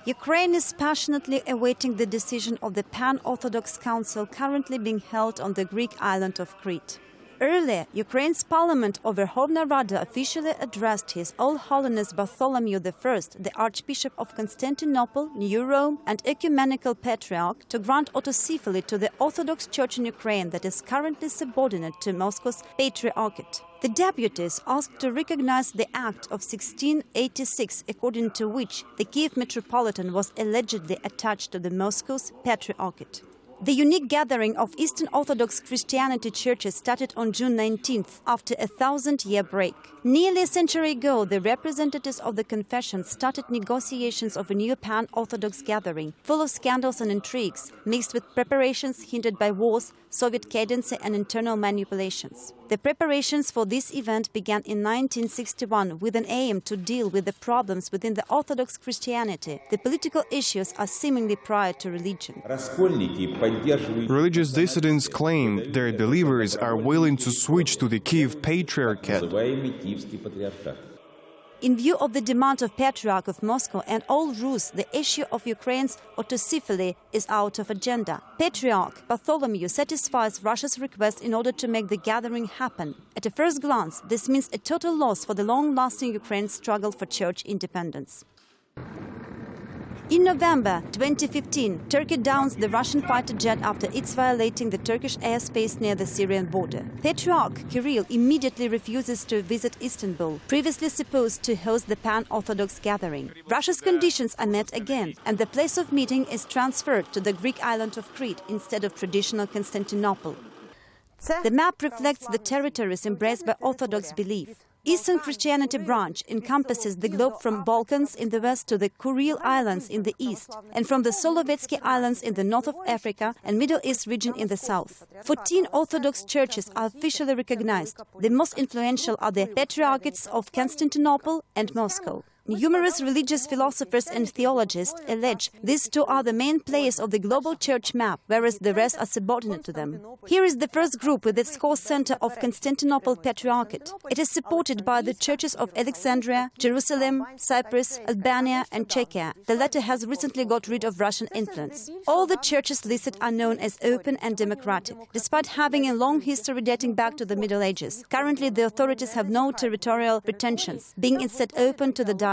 Ukraine is passionately awaiting the decision of the Pan-Orthodox Council currently being held on the Greek island of Crete. Earlier, Ukraine's parliament of Verkhovna Rada officially addressed His All Holiness Bartholomew I, the Archbishop of Constantinople, New Rome and Ecumenical Patriarch, to grant autocephaly to the Orthodox Church in Ukraine that is currently subordinate to Moscow's Patriarchate. The deputies asked to recognize the Act of 1686, according to which the Kyiv metropolitan was allegedly attached to the Moscow's Patriarchate. The unique gathering of Eastern Orthodox Christianity Churches started on June 19th, after a 1,000-year break. Nearly a century ago, the representatives of the confession started negotiations of a new Pan-Orthodox gathering, full of scandals and intrigues, mixed with preparations hindered by wars, Soviet cadency and internal manipulations. The preparations for this event began in 1961 with an aim to deal with the problems within the Orthodox Christianity. The political issues are seemingly prior to religion. Religious dissidents claim their believers are willing to switch to the Kyiv Patriarchate. In view of the demand of Patriarch of Moscow and all Rus, the issue of Ukraine's autocephaly is out of agenda. Patriarch Bartholomew satisfies Russia's request in order to make the gathering happen. At a first glance, this means a total loss for the long-lasting Ukraine struggle for church independence. In November 2015, Turkey downs the Russian fighter jet after it's violating the Turkish airspace near the Syrian border. Patriarch Kirill immediately refuses to visit Istanbul, previously supposed to host the Pan-Orthodox Gathering. Russia's conditions are met again, and the place of meeting is transferred to the Greek island of Crete instead of traditional Constantinople. The map reflects the territories embraced by Orthodox belief. Eastern Christianity branch encompasses the globe from Balkans in the west to the Kuril Islands in the east, and from the Solovetsky Islands in the north of Africa and Middle East region in the south. 14 Orthodox churches are officially recognized. The most influential are the Patriarchates of Constantinople and Moscow. Numerous religious philosophers and theologians allege these two are the main players of the global church map, whereas the rest are subordinate to them. Here is the first group with its core center of Constantinople Patriarchate. It is supported by the churches of Alexandria, Jerusalem, Cyprus, Albania and Czechia. The latter has recently got rid of Russian influence. All the churches listed are known as open and democratic, despite having a long history dating back to the Middle Ages. Currently, the authorities have no territorial pretensions, being instead open to the dialogue.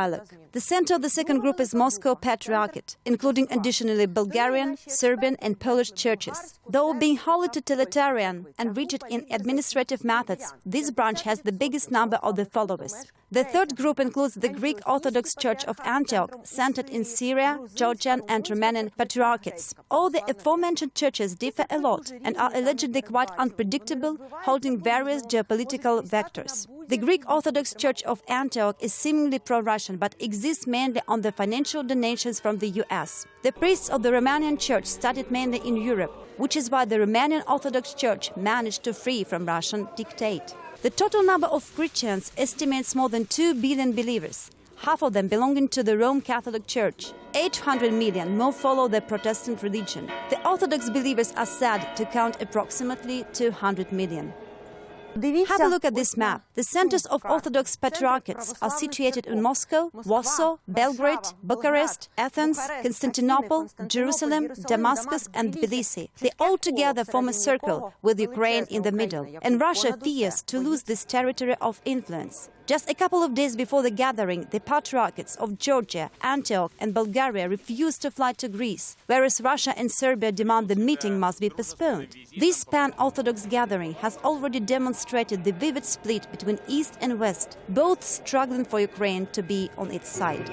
The center of the second group is Moscow Patriarchate, including additionally Bulgarian, Serbian and Polish churches. Though being wholly totalitarian and rigid in administrative methods, this branch has the biggest number of the followers. The third group includes the Greek Orthodox Church of Antioch, centered in Syria, Georgian and Romanian patriarchates. All the aforementioned churches differ a lot and are allegedly quite unpredictable, holding various geopolitical vectors. The Greek Orthodox Church of Antioch is seemingly pro-Russian, but exists mainly on the financial donations from the US. The priests of the Romanian Church studied mainly in Europe, which is why the Romanian Orthodox Church managed to free from Russian dictate. The total number of Christians estimates more than 2 billion believers, half of them belonging to the Roman Catholic Church. 800 million more follow the Protestant religion. The Orthodox believers are said to count approximately 200 million. Have a look at this map. The centers of Orthodox Patriarchates are situated in Moscow, Warsaw, Belgrade, Bucharest, Athens, Constantinople, Jerusalem, Damascus and Tbilisi. They all together form a circle with Ukraine in the middle, and Russia fears to lose this territory of influence. Just a couple of days before the gathering, the Patriarchates of Georgia, Antioch and Bulgaria refused to fly to Greece, whereas Russia and Serbia demand the meeting must be postponed. This Pan-Orthodox gathering has already demonstrated the vivid split between East and West, both struggling for Ukraine to be on its side.